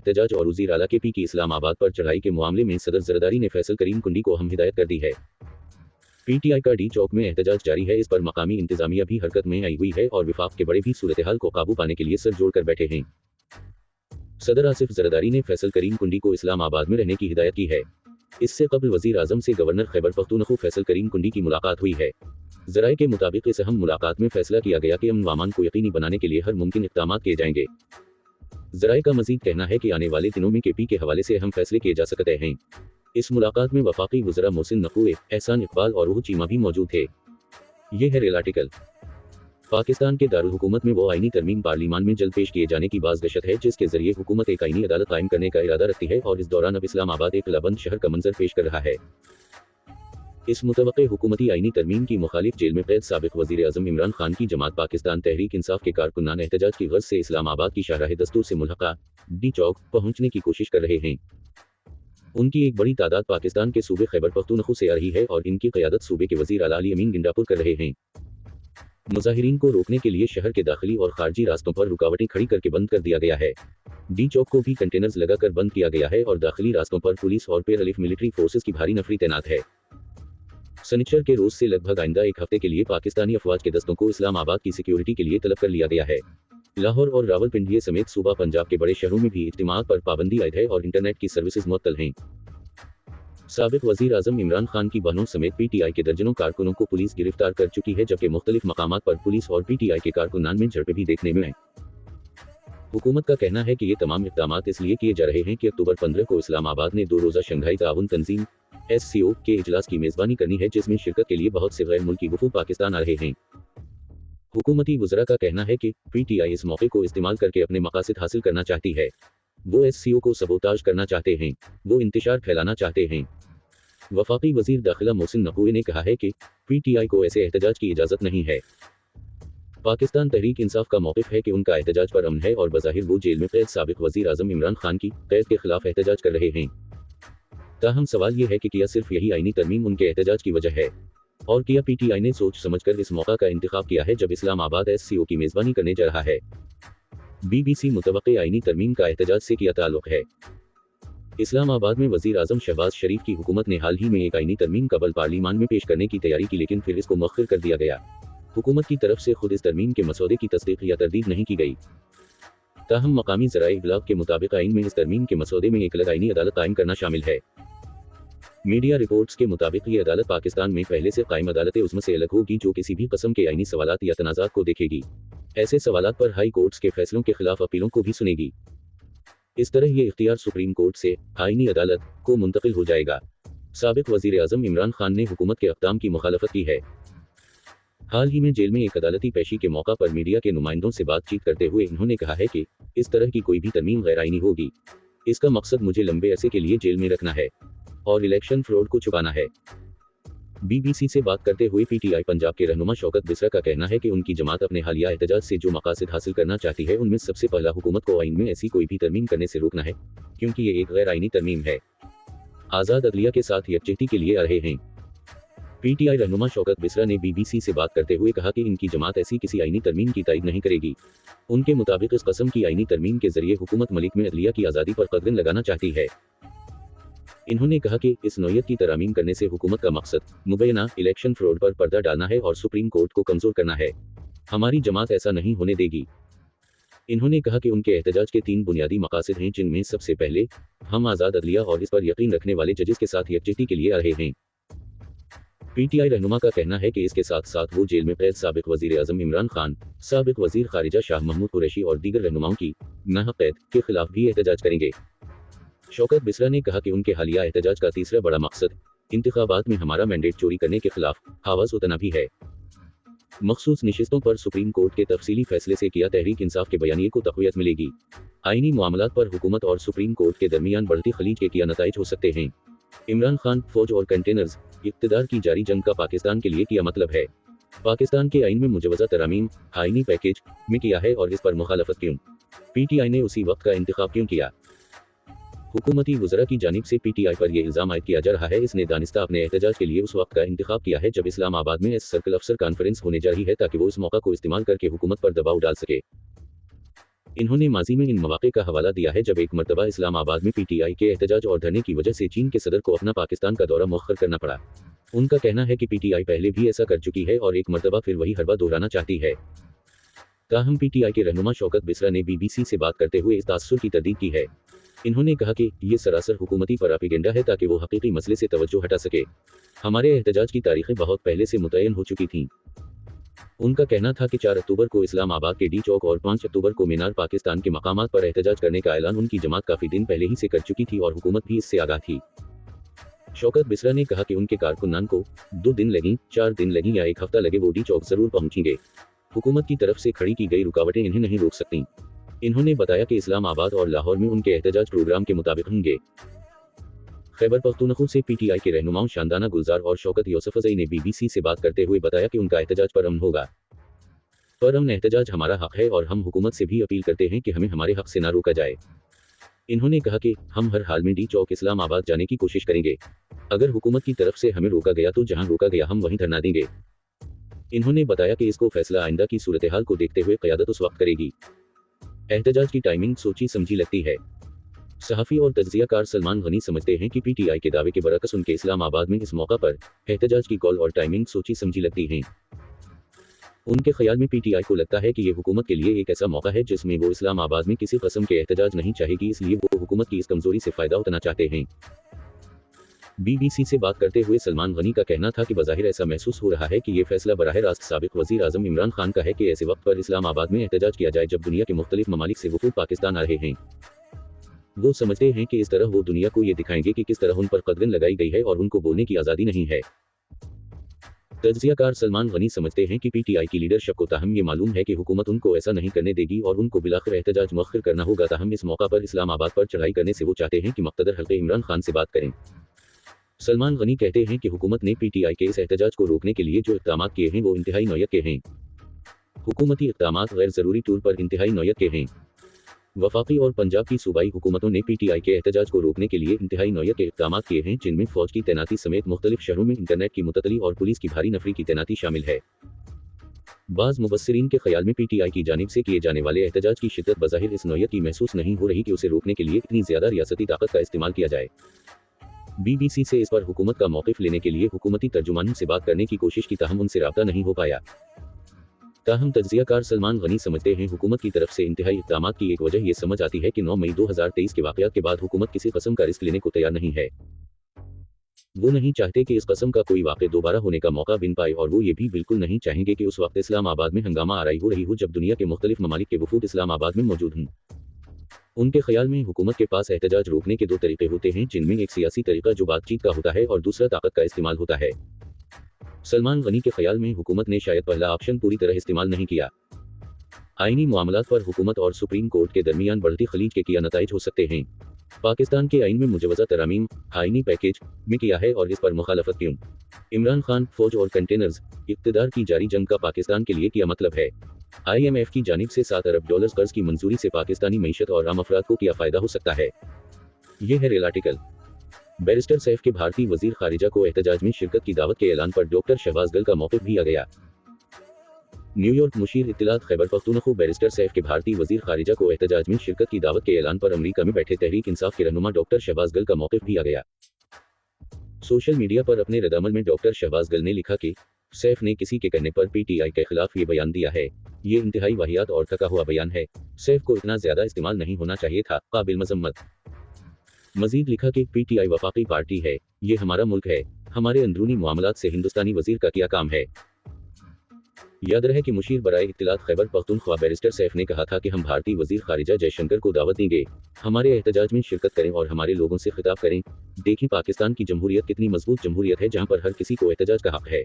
एहतजाज और वज़ीर आला के पी की इस्लामाबाद पर चढ़ाई के मामले में सदर जरदारी ने फैसल करीम कुंडी को अहम हिदायत कर दी है। पीटीआई का डी चौक में एहतजाज जारी है। इस पर मकामी इंतजामिया भी हरकत में आई हुई है और विफाक के बड़े भी सूरत-ए-हाल को काबू पाने के लिए सर जोड़कर बैठे हैं। सदर आसिफ जरदारी ने फैसल करीम कुंडी को इस्लामाबाद में रहने की हिदायत की है। इससे कबल वज़ीर आज़म से गवर्नर खैबर पख्तूनख्वा फैसल करीम कुंडी की मुलाकात हुई है। ज़राए के मुताबिक इस अहम मुलाकात में फैसला किया गया कि अमन व अमान को यकीनी बनाने के लिए हर मुमकिन इक़दामात किए जाएंगे। ज़राए का मज़ीद कहना है कि आने वाले दिनों में केपी के हवाले से अहम फैसले किए जा सकते हैं। इस मुलाकात में वफाकी वज़रा मोहसिन नक़वी, एहसान इकबाल और रूह चीमा भी मौजूद थे। ये है रेल आर्टिकल। पाकिस्तान के दारुल हुकूमत में वो आईनी तरमीम पार्लिमान में जल्द पेश किए जाने की बाज़दशत है जिसके जरिए हुकूमत एक आईनी अदालत कायम करने का इरादा रखती है और इस दौरान अब इस्लामाबाद एक किलाबंद शहर का मंजर पेश कर रहा है। इस मुतवक्के हुकूमती आईनी तरमीम की मुखालिफ जेल में कैद साबिक वज़ीर आज़म इमरान खान की जमात पाकिस्तान तहरीक इंसाफ के कारकुनान एहतजाज की गर्ज से इस्लामाबाद की शाहराह दस्तूर से मुल्हका डी चौक पहुंचने की कोशिश कर रहे हैं। उनकी एक बड़ी तादाद पाकिस्तान के सूबे खैबर पख्तूनख्वा से आ रही है और इनकी क़यादत सूबे के वज़ीर आला अली अमीन गिंडापुर कर रहे हैं। मुज़ाहिरीन को रोकने के लिए शहर के दाखिली और खारजी रास्तों पर रुकावटें खड़ी करके बंद कर दिया गया है। डी चौक को भी कंटेनर्स लगाकर बंद किया गया है और दाखिली रास्तों पर पुलिस और पैरालिफ मिलिट्री फोर्सेस की भारी नफरी तैनात है। शनिचर के रोज से लगभग आइंदा एक हफ्ते के लिए पाकिस्तानी अफवाज के दस्तों को इस्लामाबाद की सिक्योरिटी के लिए तलब कर लिया गया है। लाहौर और रावलपिंडी समेत सूबा पंजाब के बड़े शहरों में भी इज्तिमाअत पर पाबंदी आयद है और इंटरनेट की सर्विसेज मुअत्तल हैं। साबिक वज़ीर आज़म इमरान खान की बहनों समेत पीटीआई के दर्जनों कारकुनों को पुलिस गिरफ्तार कर चुकी है जबकि मुख्तलिफ मकामात पर पुलिस और पीटीआई के कारकुनान में झड़पें भी देखने में आई। हुकूमत का कहना है कि ये तमाम इक़दामात इसलिए किए जा रहे हैं कि अक्टूबर 15 को इस्लामाबाद ने 2 रोज़ा शंघाई ताउन तंजीम SCO के इजलास की मेज़बानी करनी है जिसमें शिरकत के लिए बहुत से गैर मुल्की वफूद पाकिस्तान आ रहे हैं। हुकूमती वज़रा का कहना है कि पीटीआई इस मौके को इस्तेमाल करके अपने मकासद हासिल करना चाहती है। वो SCO को सबोताज करना चाहते हैं, वो इंतशार फैलाना चाहते हैं। वफाकी वज़ीर दाखिला मोहसिन नक़वी ने कहा है कि पीटीआई को ऐसे एहतजाज की इजाज़त नहीं है। पाकिस्तान तहरीक इंसाफ का मौक़िफ़ है कि उनका एहतजाज पर अमन है और बज़ाहिर वो जेल में कैद साबिक वज़ीर आज़म इमरान खान की कैद के खिलाफ एहतजाज कर रहे हैं। ताहम सवाल ये है कि क्या सिर्फ यही आईनी तरमीम उनके एहतजाज की वजह है और क्या पीटीआई ने सोच समझकर इस मौका का इंतखाब किया है जब इस्लामाबाद SCO की मेज़बानी करने जा रहा है। BBC मुतवक्के आईनी तरमीम का एहतजाज से क्या ताल्लुक़ है। इस्लामाबाद में वज़ीर आज़म शहबाज शरीफ की हुकूमत ने हाल ही में एक आईनी तरमीम कबल पार्लिमान में पेश करने की तैयारी की लेकिन फिर इसको मुअख्खर कर दिया गया। हुकूमत की तरफ से खुद इस तरमीम के मसौदे की तस्दीक या तरदीद नहीं की गई। ताहम मकामी ज़राए इब्लाग के मुताबिक आइन में इस तरमीम के मसौदे में एक अलग आईनी अदालत कायम करना शामिल है। मीडिया रिपोर्ट्स के मुताबिक ये अदालत पाकिस्तान में पहले से कायम अदालत उज़्मा से अलग होगी जो किसी भी कस्म के आईनी सवालात या तनाज़ात को देखेगी। ऐसे सवालात पर हाई कोर्ट्स के फैसलों के खिलाफ अपीलों को भी सुनेगी। इस तरह ये इख्तियार सुप्रीम कोर्ट से आईनी अदालत को मुंतकिल हो जाएगा। साबिक वज़ीर आज़म इमरान खान ने हुकूमत के अक़दाम की मुखालफत की है। हाल ही में जेल में एक अदालती पेशी के मौका पर मीडिया के नुमाइंदों से बातचीत करते हुए इन्होंने कहा है कि इस तरह की कोई भी तरमीम गैर आईनी होगी। इसका मकसद मुझे लंबे अरसे के लिए जेल में रखना है और इलेक्शन फ्रॉड को छुपाना है। BBC से बात करते हुए पीटीआई पंजाब के रहनुमा शौकत बिसरा का कहना है कि उनकी जमात अपने हालिया एहतजाज से जो मकासद हासिल करना चाहती है उनमें सबसे पहला हुकूमत को आइन में ऐसी कोई भी तरमीम करने से रोकना है क्योंकि ये एक गैर आईनी तरमीम है। आज़ाद अदलिया के साथ यकजहती के लिए आ रहे हैं। पीटीआई रहनुमा शौकत बिसरा ने BBC से बात करते हुए कहा कि इनकी जमात ऐसी किसी आईनी तरमीम की तायद नहीं करेगी। उनके मुताबिक इस कस्म की आईनी तरमीम के जरिए हुकूमत मलिक में अदलिया की आज़ादी पर कदगन लगाना चाहती है। इन्होंने कहा कि इस नौयत की तरामीम करने से हुकूमत का मकसद मुबैना इलेक्शन फ्रॉड पर पर्दा डालना है और सुप्रीम कोर्ट को कमज़ोर करना है। हमारी जमात ऐसा नहीं होने देगी। इन्होंने कहा कि उनके एहतजाज के 3 बुनियादी मकासद हैं जिनमें सबसे पहले हम आज़ाद अदलिया और इस पर यकीन रखने वाले जजेस के साथ यकजहती के लिए आ रहे हैं। पीटीआई रहनुमा का कहना है कि इसके साथ साथ वो जेल में कैद साबिक वज़ीर आज़म इमरान खान, साबिक वज़ीर ख़ारिजा शाह महमूद कुरैशी और दीगर रहनुमाओं की नाहक कैद के खिलाफ भी एहतजाज करेंगे। शौकत बिसरा ने कहा कि उनके हालिया एहतजाज का तीसरा बड़ा मकसद इंतखाबात में हमारा मैंडेट चोरी करने के खिलाफ आवाज़ उठाना भी है। मखसूस निशिस्तों पर सुप्रीम कोर्ट के तफसीली फैसले से किया तहरीक इंसाफ के बयानिए को तक़वियत मिलेगी। आईनी मामलात पर हुकूमत और सुप्रीम कोर्ट के दरमियान बढ़ती खलीज के क्या नताइज हो सकते हैं। इमरान खान, फौज और कंटेनर्स, इक़्तिदार की जारी जंग का पाकिस्तान के लिए क्या मतलब है। पाकिस्तान के आइन में मुजवज़ा तरामीम आईनी पैकेज में किया है और इस पर मुखालफत क्यों। पीटीआई ने उसी वक्त का इंतखाब क्यों किया। हुकूमती वज़रा की जानिब से पीटीआई पर यह इल्ज़ाम आयद किया जा रहा है इसने दानिस्ता अपने एहतजाज के लिए उस वक्त का इंतखाब किया है जब इस्लामाबाद में सर्कल अफसर कॉन्फ्रेंस होने जा रही है ताकि वो इस मौका को इस्तेमाल करके हुकूमत पर दबाव डाल सके। इन्होंने माजी में इन मौक़े का हवाला दिया है जब एक मरतबा इस्लामाबाद में पीटीआई के एहतजाज और धरने की वजह से चीन के सदर को अपना पाकिस्तान का दौरा मुअख्खर करना पड़ा। उनका कहना है कि पीटीआई पहले भी ऐसा कर चुकी है और एक मरतबा फिर वही हरबा दोहराना चाहती है। ताहम पीटीआई के रहनुमा शौकत बिसरा ने बीबीसी से बात करते हुए इस तासुर की तरदीद की है। इन्होंने कहा कि ये सरासर हुकूमती प्रोपेगेंडा है ताकि वो हकीकी मसले से तवज्जो हटा सके। हमारे एहतजाज की तारीखें बहुत पहले से मुतय्यन हो चुकी थीं। उनका कहना था कि 4 अक्टूबर को इस्लामाबाद के डी चौक और 5 अक्टूबर को मीनार पाकिस्तान के मकामात पर एहतजाज करने का ऐलान उनकी जमात काफ़ी दिन पहले ही से कर चुकी थी और हुकूमत भी इससे आगाह थी। शौकत बिसरा ने कहा कि उनके कारकुनान को 2 दिन लगें, 4 दिन लगें या 1 हफ्ता लगे वो डी चौक जरूर पहुंचेंगे। हुकूमत की तरफ से खड़ी की गई रुकावटें इन्हें नहीं रोक सकती। इन्होंने बताया कि इस्लामाबाद और लाहौर में उनके एहतजाज प्रोग्राम के मुताबिक होंगे। खैबर पख्तूनख्वा से पीटीआई के रहनुमाओं शानदाना गुलजार और शौकत यूसुफजई ने बीबीसी से बात करते हुए बताया कि उनका एहतजाज परअमन होगा। परअमन एहतजाज हमारा हक है और हम हुकूमत से भी अपील करते हैं कि हमें हमारे हक से ना रोका जाए। इन्होंने कहा कि हम हर हाल में डी चौक इस्लामाबाद जाने की कोशिश करेंगे। अगर हुकूमत की तरफ से हमें रोका गया तो जहां रोका गया हम वहीं धरना देंगे। इन्होंने बताया कि इसको फैसला आइंदा की सूरत हाल को देखते हुए क़यादत उस वक्त करेगी। एहतजाज की टाइमिंग सोची समझी लगती है। सहाफ़ी और तज्ज़ियाकार सलमान गनी समझते हैं कि पीटीआई के दावे के बरअक्स उनके इस्लामाबाद में इस मौका पर एहतजाज की कॉल और टाइमिंग सोची समझी लगती हैं। उनके ख्याल में पीटीआई को लगता है कि ये हुकूमत के लिए एक ऐसा मौका है जिसमें वो इस्लामाबाद में किसी किस्म के एहतजाज नहीं चाहेगी, इसलिए वो हुकूमत की इस कमजोरी से फ़ायदा उठाना चाहते हैं। बीबीसी से बात करते हुए सलमान गनी का कहना था कि बज़ाहिर ऐसा महसूस हो रहा है कि ये फैसला बराह रास्त साबिक़ वज़ीर आज़म इमरान खान का है कि ऐसे वक्त पर इस्लामाबाद में एहतजाज किया जाए जब दुनिया के मुख्तलिफ ममालिक से वफ़ूद पाकिस्तान आ रहे हैं। वो समझते हैं कि इस तरह वो दुनिया को ये दिखाएंगे कि किस तरह उन पर कदगन लगाई गई है और उनको बोलने की आज़ादी नहीं है। तज्ज़ियाकार सलमान गनी समझते हैं कि पीटीआई की लीडरशिप को ताहम ये मालूम है कि हुकूमत उनको ऐसा नहीं करने देगी और उनको बिलाखिर एहतजाज मुअख्खर करना होगा। ताहम इस मौका पर इस्लामाबाद पर चढ़ाई करने से वो चाहते हैं कि मुक़्तदर हल्के इमरान खान से बात करें। सलमान गनी कहते हैं कि हुकूमत ने पीटीआई के इस एहतजाज को रोकने के लिए जो इक़दामात किए हैं वो इंतहाई नौयत के हैं। हुकूमती इक़दामात गैर ज़रूरी तौर पर इंतहाई नौयत के हैं। वफाकी और पंजाब की सूबाई हुकूमतों ने पीटीआई के एहतजाज को रोकने के लिए इंतहाई नौयत के इक़दामात किए हैं, जिनमें फ़ौज की तैनाती समेत मुख्तलिफ शहरों में इंटरनेट की मुततली और पुलिस की भारी नफरी की तैनाती शामिल है। बाज़ मुबस्सिरीन के ख्याल में पीटीआई की जानिब से किए जाने वाले एहतजाज की शिद्दत बज़ाहिर इस नौयत की महसूस नहीं हो रही कि उसे रोकने के लिए इतनी ज़्यादा रियासती ताकत का इस्तेमाल किया जाए। बीबीसी से इस पर हुकूमत का मौक़िफ़ लेने के लिए हुकूमती तर्जुमानों से बात करने की कोशिश की, ताहम उनसे राब्ता नहीं हो पाया। ताहम तज्ज़ियाकार सलमान गनी समझते हैं हुकूमत की तरफ से इंतहाई इक़दामात की एक वजह ये समझ आती है कि 9 मई 2023 के वाक़यात के बाद हुकूमत किसी किस्म का रिस्क लेने को तैयार नहीं है। वो नहीं चाहते कि इस किस्म का कोई वाक़या दोबारा होने का मौका बिन पाए और वो ये भी बिल्कुल नहीं चाहेंगे कि उस वक्त इस्लामाबाद में हंगामा आराई हो रही हो जब दुनिया के मुख्तलिफ ममालिक के वफूद इस्लामाबाद में मौजूद हों। उनके ख्याल में हुकूमत के पास एहतजाज रोकने के 2 तरीके होते हैं, जिनमें एक सियासी तरीका जो बातचीत का होता है और दूसरा ताकत का इस्तेमाल होता है। सलमान गनी के ख्याल में हुकूमत ने शायद पहला ऑप्शन पूरी तरह इस्तेमाल नहीं किया। आईनी मामलात पर हुकूमत और सुप्रीम कोर्ट के दरमियान बढ़ती खलीज के क्या नताइज हो सकते हैं। पाकिस्तान के आइन में मुजवज़ा तरामीम आईनी पैकेज में किया है और इस पर मुखालफत क्यों। इमरान खान, फौज और कंटेनर्स, इक़्तिदार की जारी जंग का पाकिस्तान के लिए क्या मतलब है। IMF की जानिब से $7 अरब कर्ज की मंजूरी से पाकिस्तानी मईशत और आम अफराद को क्या फ़ायदा हो सकता है। ये है रेल आर्टिकल। बैरिस्टर सैफ के भारतीय वजीर खारिजा को एहतजाज में शिरकत की दावत के ऐलान पर डॉक्टर शहबाज गल का मौक़िफ़ भी आ गया। न्यूयॉर्क मुशीर इत्तलात खैबर पख्तूनख्वा बैरिस्टर सैफ के भारतीय वजीर खारिजा को एहतजाज में शिरकत की दावत के ऐलान पर अमरीका में बैठे तहरीक इंसाफ के रहनुमा डॉक्टर शहबाज गल का मौक़िफ़ भी आ गया। सोशल मीडिया पर अपने रद्दअमल में डॉक्टर शहबाज गल ने लिखा कि सैफ ने किसी के कहने पर पीटीआई के खिलाफ ये बयान दिया है। ये इंतहाई वाहियात और थका हुआ बयान है। सैफ को इतना ज़्यादा इस्तेमाल नहीं होना चाहिए था, काबिल मजम्मत। मजीद लिखा कि पीटीआई वफाकी पार्टी है, ये हमारा मुल्क है, हमारे अंदरूनी मामलात से हिंदुस्तानी वजीर का क्या काम है। याद रहे कि मुशीर बराए इत्तलात खैबर पख्तूनख्वा बैरिस्टर सैफ ने कहा था कि हम भारतीय वजीर खारिजा जयशंकर को दावत देंगे, हमारे एहतजाज में शिरकत करें और हमारे लोगों से खिताब करें। देखें पाकिस्तान की जमहूरियत कितनी मजबूत जमहूरियत है जहाँ पर हर किसी को एहतजाज का हक है।